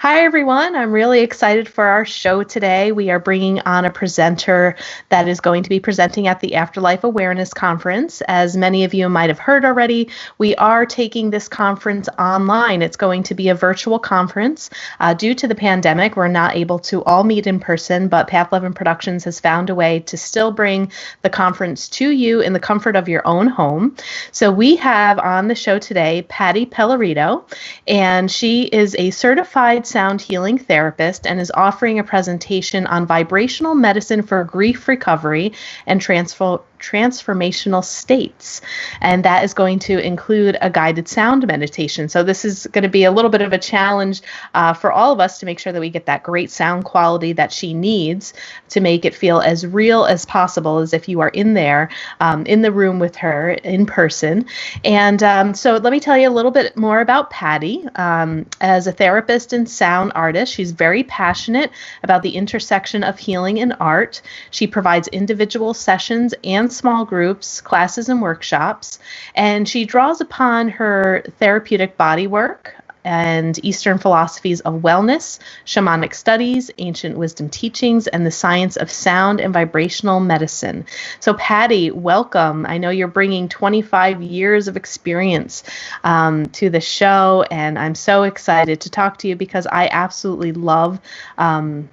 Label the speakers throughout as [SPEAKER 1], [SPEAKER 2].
[SPEAKER 1] Hi, everyone. I'm really excited for our show today. We are bringing on a presenter that is going to be presenting at the Afterlife Awareness Conference. As many of you might have heard already, we are taking this conference online. It's going to be a virtual conference. Due to the pandemic, we're not able to all meet in person, but Path 11 Productions has found a way to still bring the conference to you in the comfort of your own home. So we have on the show today Pati Pellerito, and she is a certified sound healing therapist and is offering a presentation on vibrational medicine for grief recovery and transformational states. And that is going to include a guided sound meditation. So this is going to be a little bit of a challenge for all of us to make sure that we get that great sound quality that she needs to make it feel as real as possible, as if you are in there, in the room with her in person. And so let me tell you a little bit more about Pati. As a therapist and sound artist, she's very passionate about the intersection of healing and art. She provides individual sessions and small groups, classes, and workshops, and she draws upon her therapeutic body work and Eastern philosophies of wellness, shamanic studies, ancient wisdom teachings, and the science of sound and vibrational medicine. So Pati, welcome. I know you're bringing 25 years of experience to the show, and I'm so excited to talk to you because I absolutely love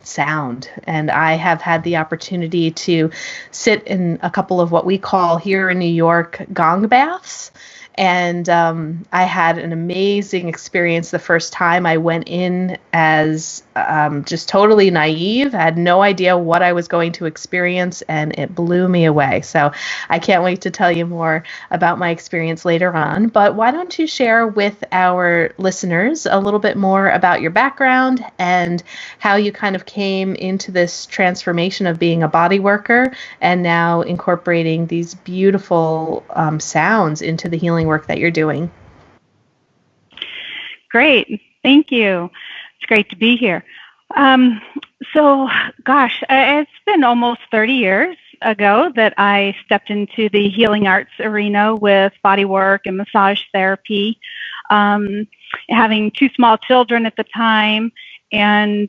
[SPEAKER 1] sound, and I have had the opportunity to sit in a couple of what we call here in New York gong baths. And I had an amazing experience the first time. I went in as just totally naive, had no idea what I was going to experience, and it blew me away. So I can't wait to tell you more about my experience later on. But why don't you share with our listeners a little bit more about your background and how you kind of came into this transformation of being a body worker and now incorporating these beautiful sounds into the healing work that you're doing.
[SPEAKER 2] Great. Thank you. It's great to be here. It's been almost 30 years ago that I stepped into the healing arts arena with body work and massage therapy, having two small children at the time, and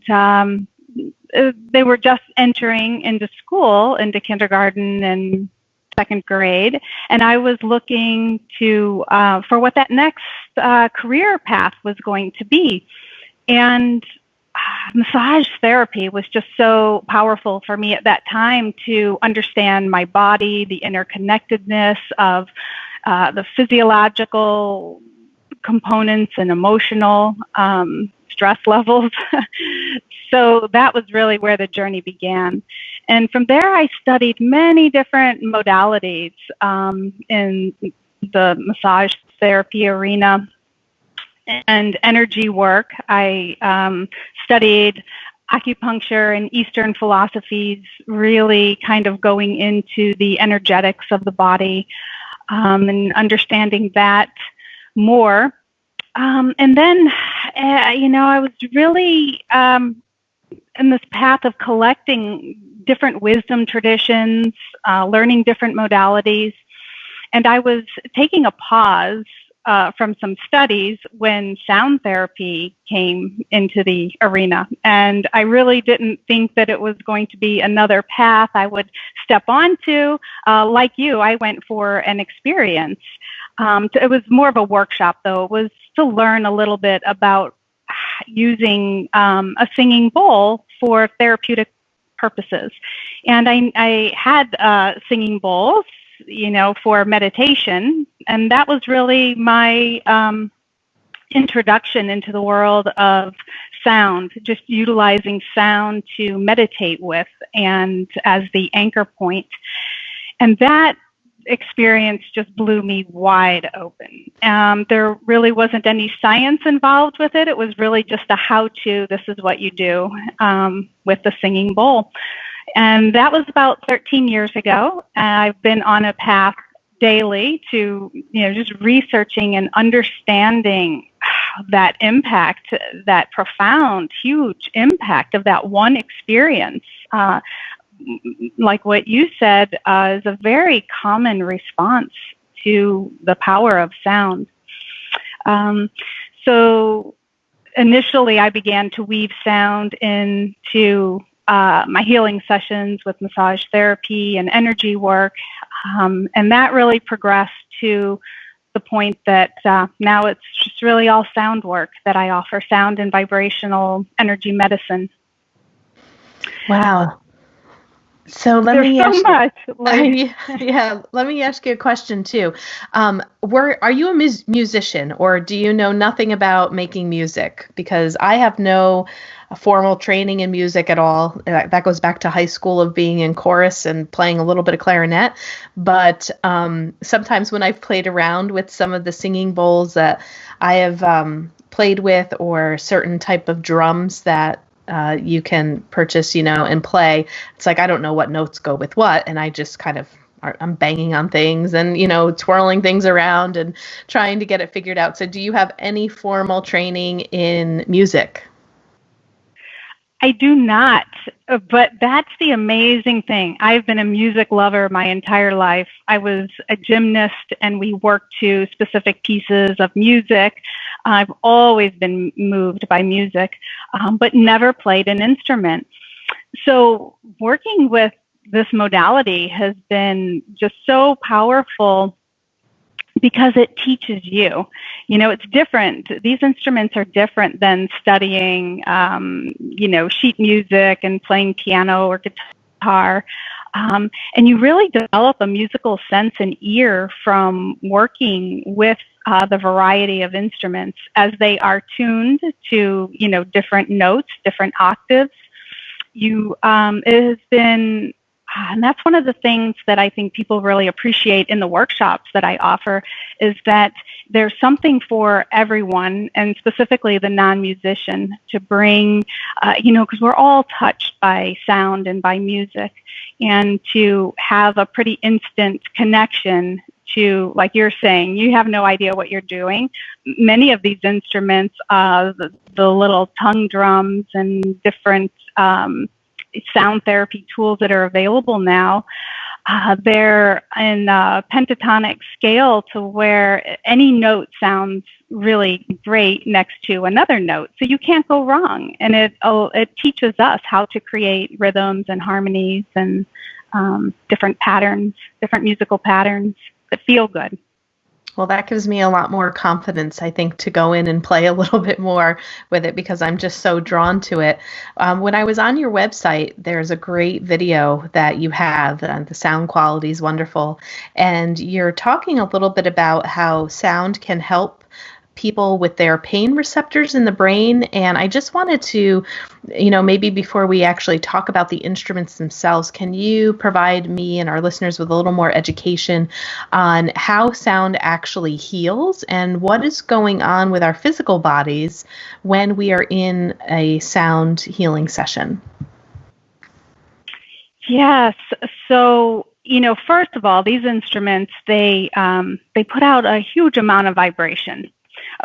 [SPEAKER 2] they were just entering into school, into kindergarten and second grade, and I was looking to for what that next career path was going to be. And massage therapy was just so powerful for me at that time to understand my body, the interconnectedness of the physiological components and emotional stress levels. So that was really where the journey began. And from there, I studied many different modalities in the massage therapy arena and energy work. I studied acupuncture and Eastern philosophies, really kind of going into the energetics of the body and understanding that more. And then, I was really in this path of collecting different wisdom traditions, learning different modalities. And I was taking a pause from some studies when sound therapy came into the arena. And I really didn't think that it was going to be another path I would step onto. Like you, I went for an experience. It was more of a workshop, though. It was to learn a little bit about using a singing bowl for therapeutic purposes. And I had singing bowls, for meditation. And that was really my introduction into the world of sound, just utilizing sound to meditate with and as the anchor point. And that experience just blew me wide open. There really wasn't any science involved with it. It was really just a how-to, this is what you do with the singing bowl. And that was about 13 years ago. I've been on a path daily to, just researching and understanding that impact, that profound, huge impact of that one experience. Like what you said, is a very common response to the power of sound. So initially I began to weave sound into my healing sessions with massage therapy and energy work. And that really progressed to the point that now it's just really all sound work that I offer, sound and vibrational energy medicine.
[SPEAKER 1] Wow. So let
[SPEAKER 2] There's
[SPEAKER 1] me
[SPEAKER 2] so
[SPEAKER 1] ask
[SPEAKER 2] much.
[SPEAKER 1] let me ask you a question too. Are you a musician, or do you know nothing about making music? Because I have no formal training in music at all. That goes back to high school of being in chorus and playing a little bit of clarinet. But sometimes when I've played around with some of the singing bowls that I have played with, or certain type of drums that you can purchase, and play. It's like, I don't know what notes go with what. And I just I'm banging on things and, twirling things around and trying to get it figured out. So do you have any formal training in music?
[SPEAKER 2] I do not, but that's the amazing thing. I've been a music lover my entire life. I was a gymnast and we worked to specific pieces of music. I've always been moved by music, but never played an instrument. So working with this modality has been just so powerful because it teaches you. It's different. These instruments are different than studying, sheet music and playing piano or guitar. And you really develop a musical sense and ear from working with the variety of instruments as they are tuned to, different notes, different octaves. It has been, and that's one of the things that I think people really appreciate in the workshops that I offer, is that there's something for everyone, and specifically the non-musician, to bring, because we're all touched by sound and by music, and to have a pretty instant connection to, like you're saying, you have no idea what you're doing. Many of these instruments, the little tongue drums and different sound therapy tools that are available now, they're in pentatonic scale to where any note sounds really great next to another note. So you can't go wrong. And it teaches us how to create rhythms and harmonies and different patterns, different musical patterns that feel good.
[SPEAKER 1] Well, that gives me a lot more confidence, I think, to go in and play a little bit more with it, because I'm just so drawn to it. When I was on your website, there's a great video that you have. The sound quality is wonderful. And you're talking a little bit about how sound can help people with their pain receptors in the brain. And I just wanted to, maybe before we actually talk about the instruments themselves, can you provide me and our listeners with a little more education on how sound actually heals and what is going on with our physical bodies when we are in a sound healing session?
[SPEAKER 2] Yes. So, first of all, these instruments, they put out a huge amount of vibration.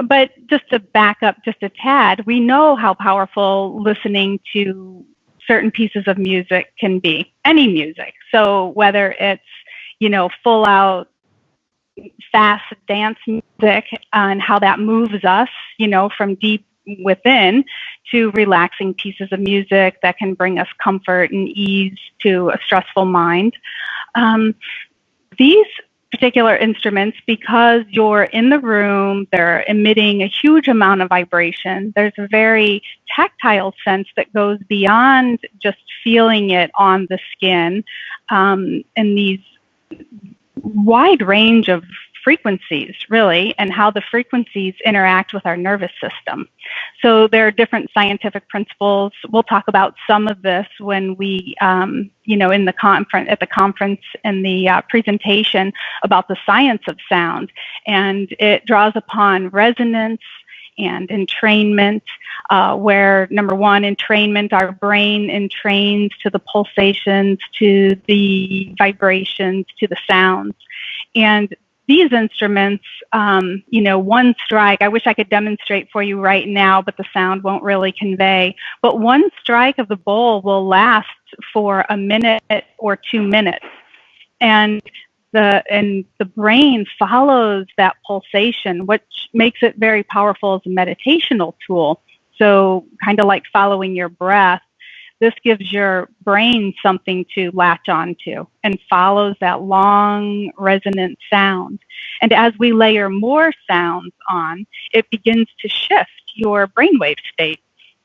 [SPEAKER 2] But just to back up just a tad, we know how powerful listening to certain pieces of music can be, any music. So whether it's, full out fast dance music and how that moves us, from deep within, to relaxing pieces of music that can bring us comfort and ease to a stressful mind. These particular instruments, because you're in the room, they're emitting a huge amount of vibration. There's a very tactile sense that goes beyond just feeling it on the skin, and these wide range of frequencies, really, and how the frequencies interact with our nervous system. So there are different scientific principles. We'll talk about some of this when we, in the conference, at the conference, in the presentation about the science of sound. And it draws upon resonance and entrainment, where, number one, entrainment, our brain entrains to the pulsations, to the vibrations, to the sounds. And these instruments, one strike, I wish I could demonstrate for you right now, but the sound won't really convey. But one strike of the bowl will last for a minute or 2 minutes. And the brain follows that pulsation, which makes it very powerful as a meditational tool. So kind of like following your breath, this gives your brain something to latch onto and follows that long resonant sound. And as we layer more sounds on, it begins to shift your brainwave state.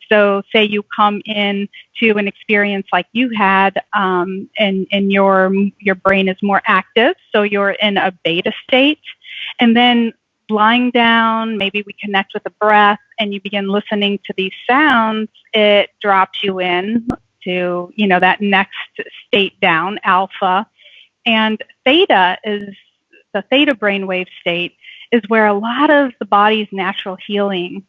[SPEAKER 2] So say you come in to an experience like you had, and your brain is more active, so you're in a beta state. And then lying down, maybe we connect with the breath and you begin listening to these sounds, it drops you in to, that next state down, alpha. And theta is the theta brainwave state is where a lot of the body's natural healing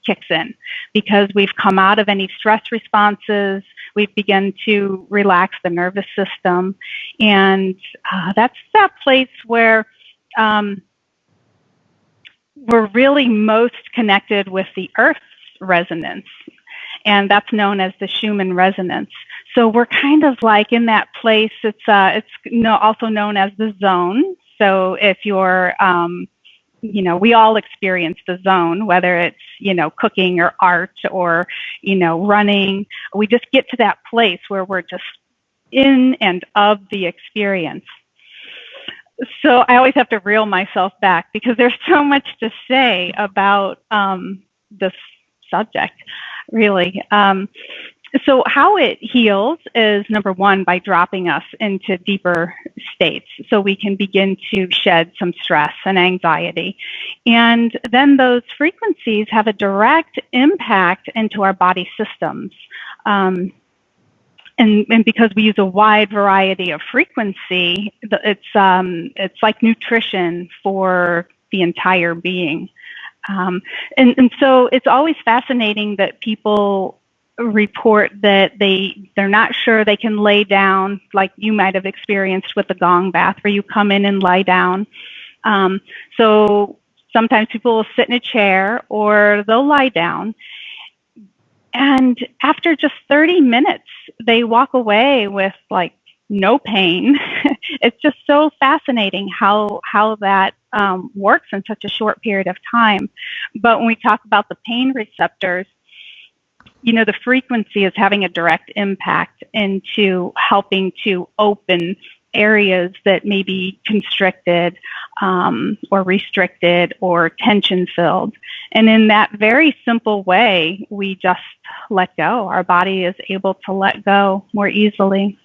[SPEAKER 2] kicks in, because we've come out of any stress responses, we've begun to relax the nervous system, and that's that place where we're really most connected with the Earth's resonance, and that's known as the Schumann Resonance. So we're kind of like in that place. It's also known as the zone. So if you're we all experience the zone, whether it's, cooking or art or, running. We just get to that place where we're just in and of the experience. So I always have to reel myself back because there's so much to say about this subject, really. So how it heals is, number one, by dropping us into deeper states so we can begin to shed some stress and anxiety. And then those frequencies have a direct impact into our body systems. And because we use a wide variety of frequency, it's like nutrition for the entire being. And so it's always fascinating that people report that they're not sure they can lay down, like you might have experienced with the gong bath, where you come in and lie down. So sometimes people will sit in a chair or they'll lie down. And after just 30 minutes, they walk away with like no pain. It's just so fascinating how that works in such a short period of time. But when we talk about the pain receptors, the frequency is having a direct impact into helping to open areas that may be constricted or restricted or tension filled. And in that very simple way, we just let go. Our body is able to let go more easily.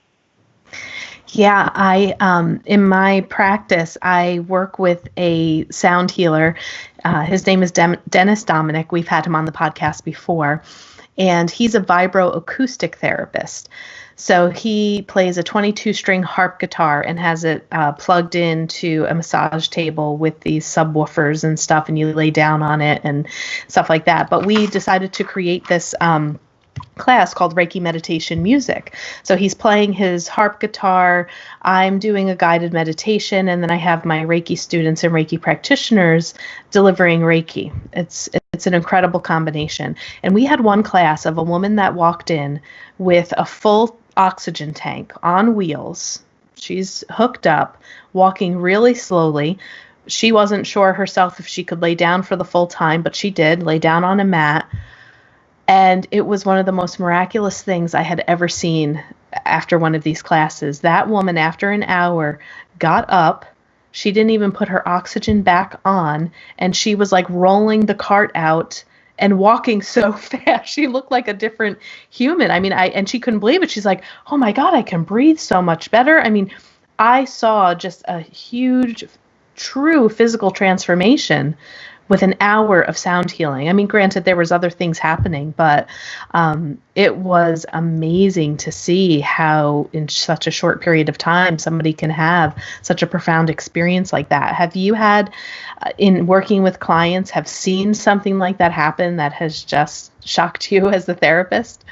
[SPEAKER 1] Yeah, in my practice, I work with a sound healer. His name is Dennis Dominic. We've had him on the podcast before. And he's a vibroacoustic therapist. So he plays a 22-string harp guitar and has it plugged into a massage table with these subwoofers and stuff, and you lay down on it and stuff like that. But we decided to create this class called Reiki Meditation Music. So he's playing his harp guitar, I'm doing a guided meditation, and then I have my Reiki students and Reiki practitioners delivering Reiki. It's an incredible combination. And we had one class of a woman that walked in with a full oxygen tank on wheels. She's hooked up, walking really slowly. She wasn't sure herself if she could lay down for the full time, but she did lay down on a mat. And it was one of the most miraculous things I had ever seen after one of these classes. That woman, after an hour, got up. She didn't even put her oxygen back on, and she was like rolling the cart out and walking so fast. She looked like a different human. I mean, and she couldn't believe it. She's like, oh my God, I can breathe so much better. I mean, I saw just a huge, true physical transformation with an hour of sound healing. I mean, granted, there was other things happening, but it was amazing to see how in such a short period of time somebody can have such a profound experience like that. Have you had, in working with clients, have seen something like that happen that has just shocked you as a therapist?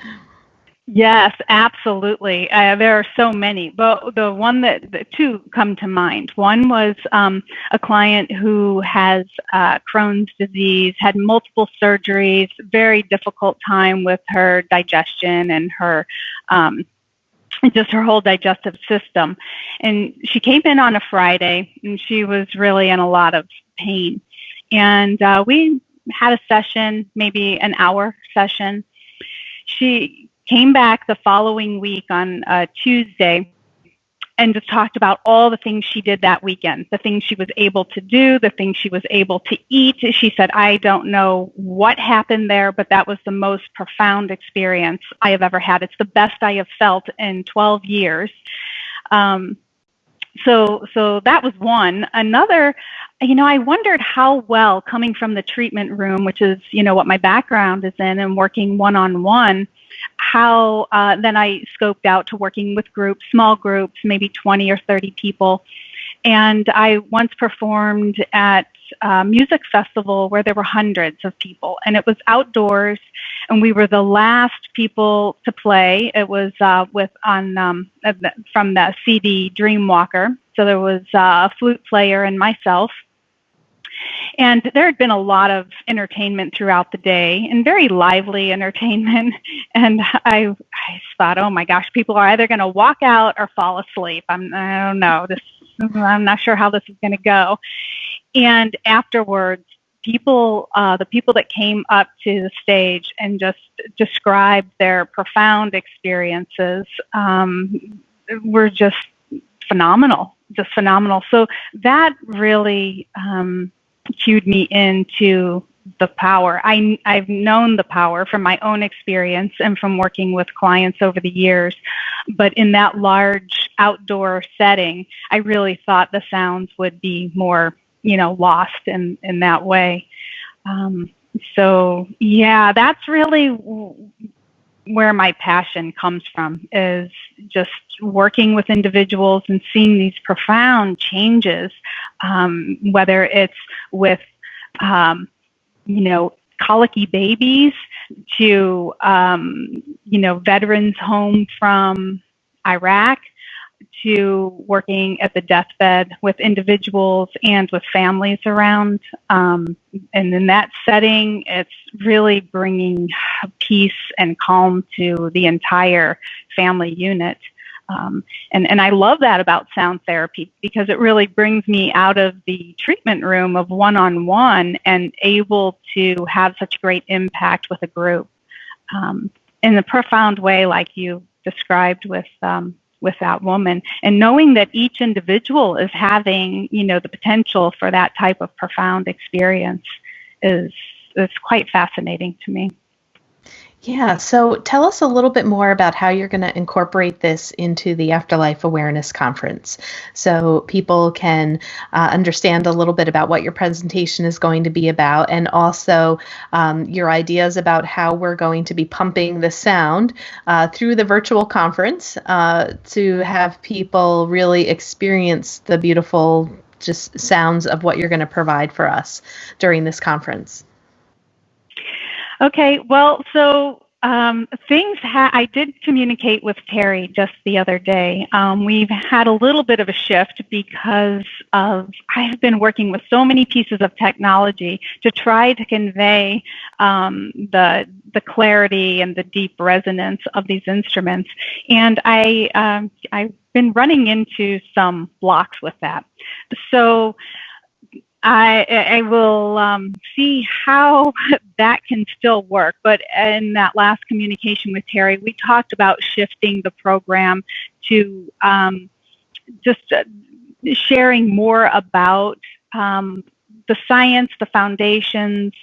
[SPEAKER 2] Yes, absolutely. There are so many, but the two come to mind. One was a client who has Crohn's disease, had multiple surgeries, very difficult time with her digestion and her just her whole digestive system. And she came in on a Friday, and she was really in a lot of pain. And we had a session, maybe an hour session. She came back the following week on Tuesday and just talked about all the things she did that weekend, the things she was able to do, the things she was able to eat. She said, I don't know what happened there, but that was the most profound experience I have ever had. It's the best I have felt in 12 years. So that was one. Another, I wondered how well, coming from the treatment room, which is, what my background is in, and working one-on-one, how then I scoped out to working with groups, small groups, maybe 20 or 30 people. And I once performed at a music festival where there were hundreds of people, and it was outdoors, and we were the last people to play. It was from the CD Dreamwalker. So there was a flute player and myself. And there had been a lot of entertainment throughout the day, and very lively entertainment. And I thought, oh my gosh, people are either going to walk out or fall asleep. I don't know. I'm not sure how this is going to go. And afterwards, the people that came up to the stage and just described their profound experiences were just phenomenal. So that really cued me into the power. I've known the power from my own experience and from working with clients over the years, but in that large outdoor setting, I really thought the sounds would be more, lost in that way. So yeah, that's really where my passion comes from, is just working with individuals and seeing these profound changes, whether it's with, colicky babies to, veterans home from Iraq, to working at the deathbed with individuals and with families around. And in that setting, it's really bringing peace and calm to the entire family unit. And I love that about sound therapy, because it really brings me out of the treatment room of one-on-one and able to have such great impact with a group in a profound way, like you described with that woman, and knowing that each individual is having, the potential for that type of profound experience is quite fascinating to me.
[SPEAKER 1] Yeah, so tell us a little bit more about how you're going to incorporate this into the Afterlife Awareness Conference, so people can understand a little bit about what your presentation is going to be about, and also your ideas about how we're going to be pumping the sound through the virtual conference to have people really experience the beautiful just sounds of what you're going to provide for us during this conference.
[SPEAKER 2] Okay, well, so I did communicate with Terry just the other day. We've had a little bit of a shift because I've been working with so many pieces of technology to try to convey the clarity and the deep resonance of these instruments, and I've been running into some blocks with that. So I will see how that can still work. But in that last communication with Terry, we talked about shifting the program to just sharing more about the science, the foundations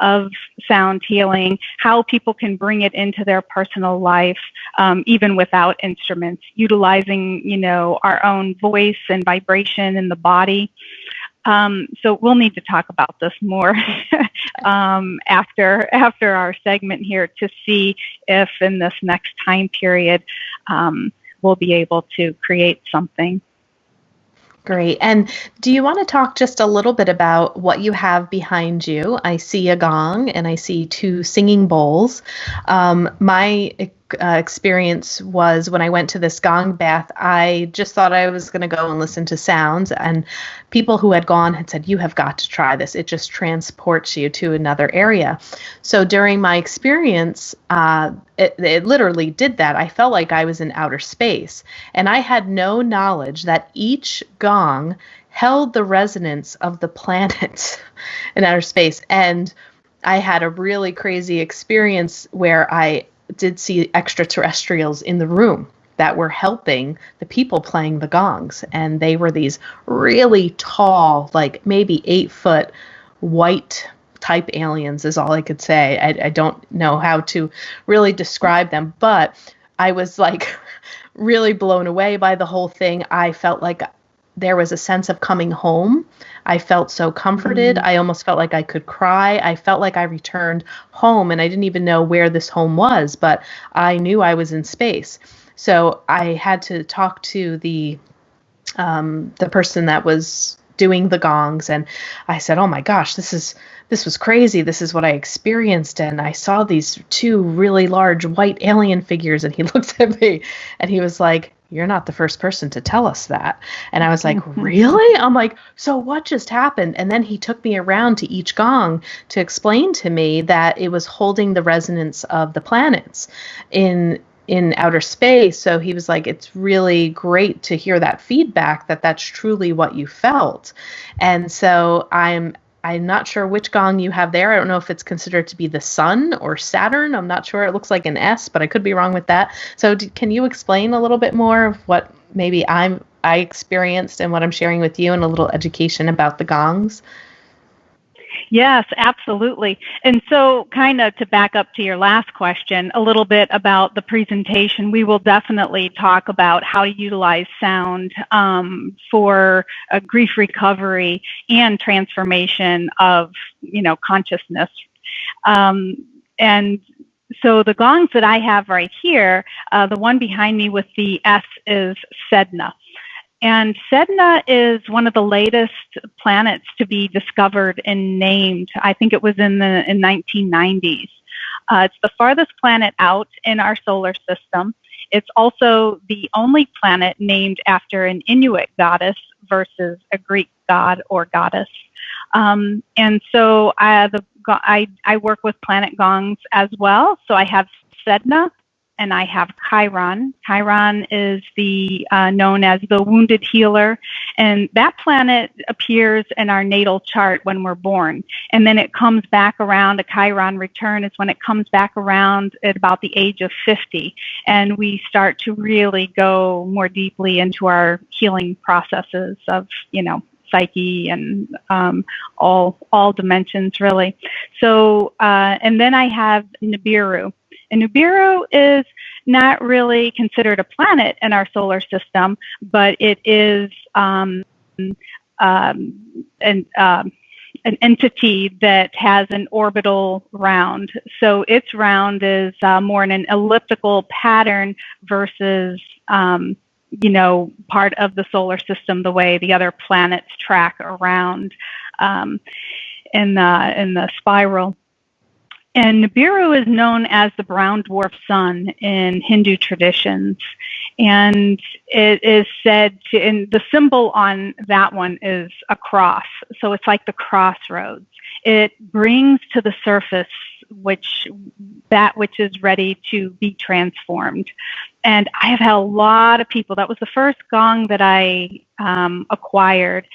[SPEAKER 2] of sound healing, how people can bring it into their personal life, even without instruments, utilizing, our own voice and vibration in the body. So we'll need to talk about this more after our segment here, to see if in this next time period we'll be able to create something.
[SPEAKER 1] Great. And do you want to talk just a little bit about what you have behind you? I see a gong and I see two singing bowls. My experience was when I went to this gong bath, I just thought I was going to go and listen to sounds, and people who had gone had said, you have got to try this. It just transports you to another area. So during my experience, it literally did that. I felt like I was in outer space, and I had no knowledge that each gong held the resonance of the planets in outer space. And I had a really crazy experience where I did see extraterrestrials in the room that were helping the people playing the gongs. And they were these really tall, like maybe 8 foot white type aliens is all I could say. I don't know how to really describe them, but I was like really blown away by the whole thing. I felt like there was a sense of coming home. I felt so comforted. I almost felt like I could cry. I felt like I returned home, and I didn't even know where this home was, but I knew I was in space. So I had to talk to the person that was doing the gongs, and I said, "Oh my gosh, this was crazy. This is what I experienced." And I saw these two really large white alien figures, and he looked at me and he was like, "You're not the first person to tell us that." And I was like, "Really?" I'm like, "So what just happened?" And then he took me around to each gong to explain to me that it was holding the resonance of the planets in outer space. So he was like, "It's really great to hear that feedback, that that's truly what you felt." And so I'm not sure which gong you have there. I don't know if it's considered to be the sun or Saturn. I'm not sure. It looks like an S, but I could be wrong with that. So can you explain a little bit more of what maybe I experienced and what I'm sharing with you, and a little education about the gongs?
[SPEAKER 2] Yes, absolutely. And so kind of to back up to your last question, a little bit about the presentation, we will definitely talk about how to utilize sound for grief recovery and transformation of, consciousness. And so the gongs that I have right here, the one behind me with the S is Sedna. And Sedna is one of the latest planets to be discovered and named. I think it was in 1990s. It's the farthest planet out in our solar system. It's also the only planet named after an Inuit goddess versus a Greek god or goddess. And so I work with planet gongs as well. So I have Sedna, and I have Chiron. Chiron is the known as the wounded healer, and that planet appears in our natal chart when we're born, and then it comes back around. A Chiron return is when it comes back around at about the age of 50, and we start to really go more deeply into our healing processes of, psyche and all dimensions, really. So, and then I have Nibiru. And Nibiru is not really considered a planet in our solar system, but it is an entity that has an orbital round. So its round is more in an elliptical pattern versus, part of the solar system, the way the other planets track around in the spiral. And Nibiru is known as the brown dwarf sun in Hindu traditions. And it is said to, and the symbol on that one is a cross. So it's like the crossroads. It brings to the surface that which is ready to be transformed. And I have had a lot of people, that was the first gong that I acquired.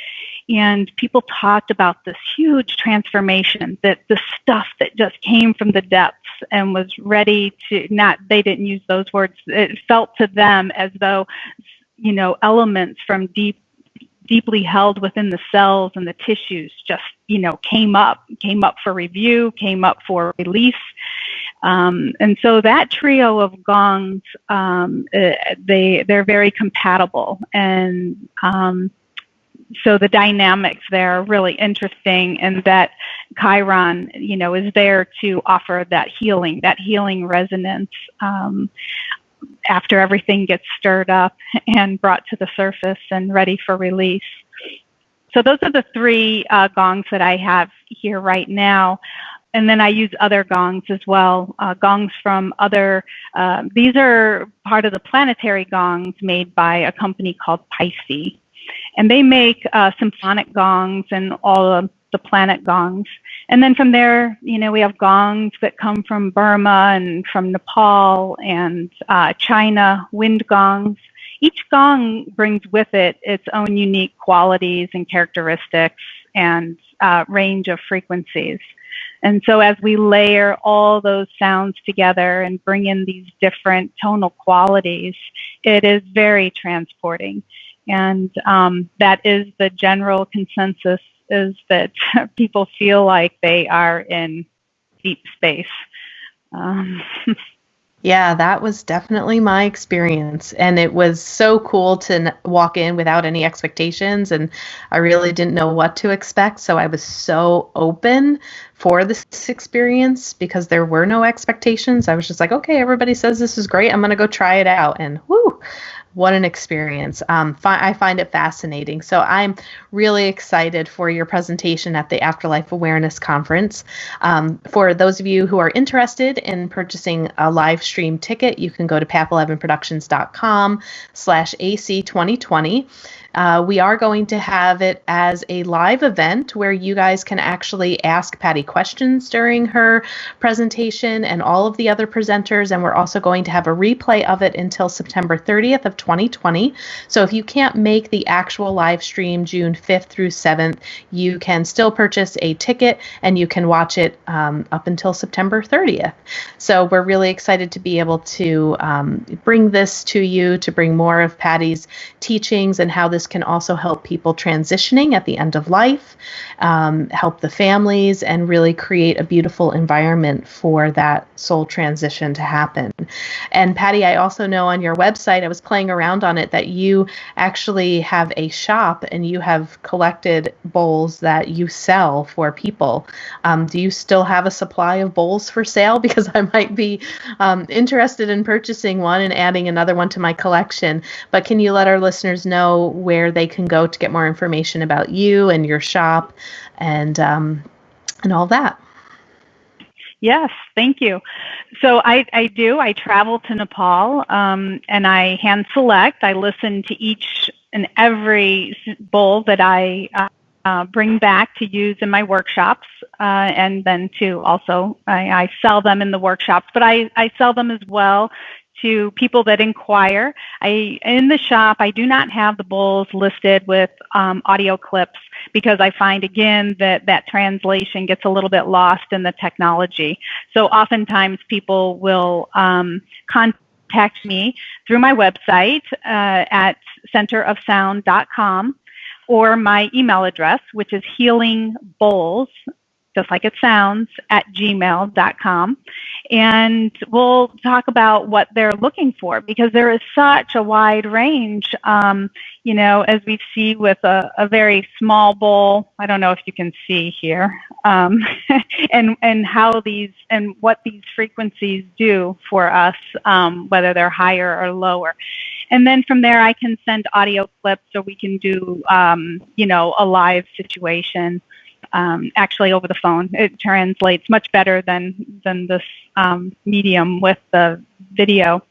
[SPEAKER 2] And people talked about this huge transformation, that the stuff that just came from the depths and was ready to, they didn't use those words. It felt to them as though, elements from deeply held within the cells and the tissues just, came up for review, came up for release. And so that trio of gongs, they're very compatible. And, so the dynamics there are really interesting, and that Chiron, is there to offer that healing resonance after everything gets stirred up and brought to the surface and ready for release. So those are the three gongs that I have here right now. And then I use other gongs as well, gongs from other, these are part of the planetary gongs made by a company called Pisces. And they make symphonic gongs and all of the planet gongs. And then from there, we have gongs that come from Burma and from Nepal and China, wind gongs. Each gong brings with it its own unique qualities and characteristics and range of frequencies. And so as we layer all those sounds together and bring in these different tonal qualities, it is very transporting. And that is the general consensus, is that people feel like they are in deep space.
[SPEAKER 1] Yeah, that was definitely my experience. And it was so cool to walk in without any expectations. And I really didn't know what to expect. So I was so open for this experience because there were no expectations. I was just like, okay, everybody says this is great. I'm going to go try it out. And whoo, what an experience. I find it fascinating. So I'm really excited for your presentation at the Afterlife Awareness Conference. For those of you who are interested in purchasing a live stream ticket, you can go to pap11productions.com/AC2020. We are going to have it as a live event where you guys can actually ask Patti questions during her presentation and all of the other presenters. And we're also going to have a replay of it until September 30th of 2020. So if you can't make the actual live stream June 5th through 7th, you can still purchase a ticket and you can watch it up until September 30th. So we're really excited to be able to bring this to you, to bring more of Patti's teachings and how this can also help people transitioning at the end of life, help the families, and really create a beautiful environment for that soul transition to happen. And Patti, I also know on your website, I was playing around on it, that you actually have a shop and you have collected bowls that you sell for people. Do you still have a supply of bowls for sale? Because I might be interested in purchasing one and adding another one to my collection. But can you let our listeners know where they can go to get more information about you and your shop and all that?
[SPEAKER 2] Yes, thank you. So I do. I travel to Nepal and I hand select. I listen to each and every bowl that I bring back to use in my workshops, and then to also I sell them in the workshops, but I sell them as well to people that inquire. In the shop, I do not have the bowls listed with audio clips because I find, again, that translation gets a little bit lost in the technology. So oftentimes people will contact me through my website at centerofsound.com or my email address, which is healingbowls, just like it sounds, at gmail.com. And we'll talk about what they're looking for, because there is such a wide range, as we see with a very small bowl. I don't know if you can see here, and how these and what these frequencies do for us, whether they're higher or lower. And then from there, I can send audio clips so we can do, a live situation. Actually over the phone. It translates much better than this medium with the video.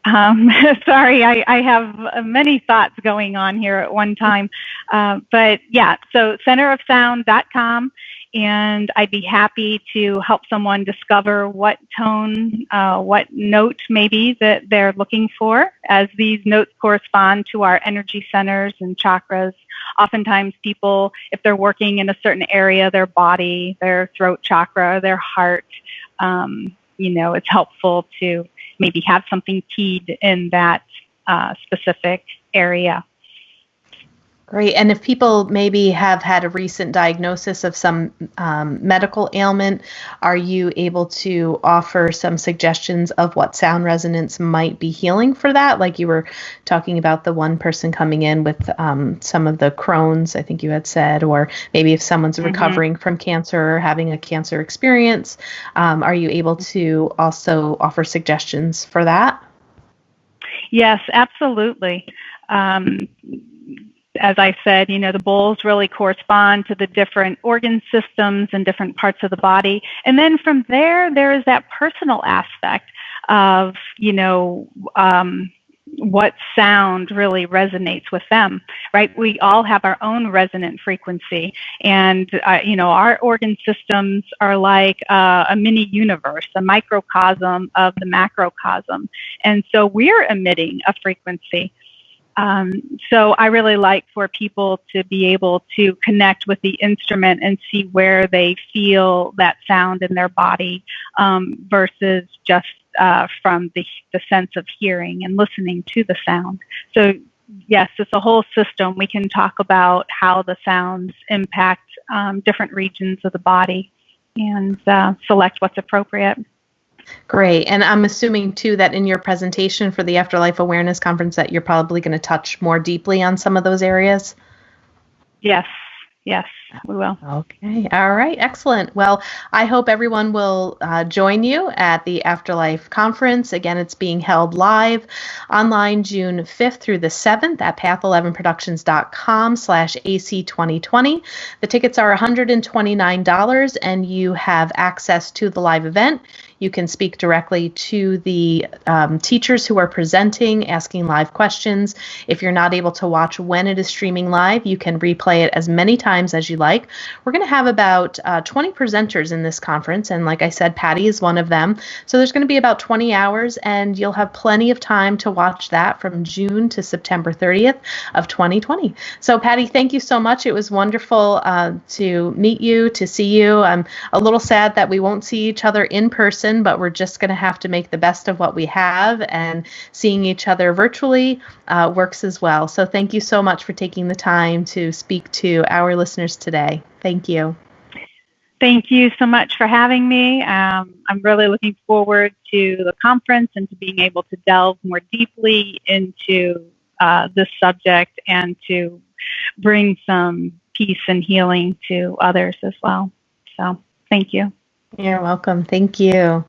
[SPEAKER 2] Sorry, I have many thoughts going on here at one time. But yeah, so centerofsound.com, and I'd be happy to help someone discover what tone, what note maybe that they're looking for, as these notes correspond to our energy centers and chakras. Oftentimes people, if they're working in a certain area, their body, their throat chakra, their heart, it's helpful to maybe have something keyed in that specific area.
[SPEAKER 1] Great. And if people maybe have had a recent diagnosis of some medical ailment, are you able to offer some suggestions of what sound resonance might be healing for that? Like you were talking about the one person coming in with some of the Crohn's, I think you had said, or maybe if someone's recovering from cancer or having a cancer experience, are you able to also offer suggestions for that?
[SPEAKER 2] Yes, absolutely. As I said, the bowls really correspond to the different organ systems and different parts of the body. And then from there is that personal aspect of, what sound really resonates with them, right? We all have our own resonant frequency. And, our organ systems are like a mini universe, a microcosm of the macrocosm. And so we're emitting a frequency. So I really like for people to be able to connect with the instrument and see where they feel that sound in their body versus just from the sense of hearing and listening to the sound. So yes, it's a whole system. We can talk about how the sounds impact different regions of the body and select what's appropriate.
[SPEAKER 1] Great. And I'm assuming, too, that in your presentation for the Afterlife Awareness Conference that you're probably going to touch more deeply on some of those areas?
[SPEAKER 2] Yes, we will.
[SPEAKER 1] Okay. All right. Excellent. Well, I hope everyone will join you at the Afterlife Conference. Again, it's being held live online June 5th through the 7th at path11productions.com/AC2020. The tickets are $129 and you have access to the live event. You can speak directly to the teachers who are presenting, asking live questions. If you're not able to watch when it is streaming live, you can replay it as many times as you like. We're going to have about 20 presenters in this conference, and like I said, Patti is one of them. So there's going to be about 20 hours, and you'll have plenty of time to watch that from June to September 30th of 2020. So Patti, thank you so much. It was wonderful to meet you, to see you. I'm a little sad that we won't see each other in person, but we're just going to have to make the best of what we have, and seeing each other virtually works as well. So thank you so much for taking the time to speak to our listeners today. Thank you.
[SPEAKER 2] Thank you so much for having me. I'm really looking forward to the conference and to being able to delve more deeply into this subject and to bring some peace and healing to others as well. So thank you.
[SPEAKER 1] You're welcome. Thank you.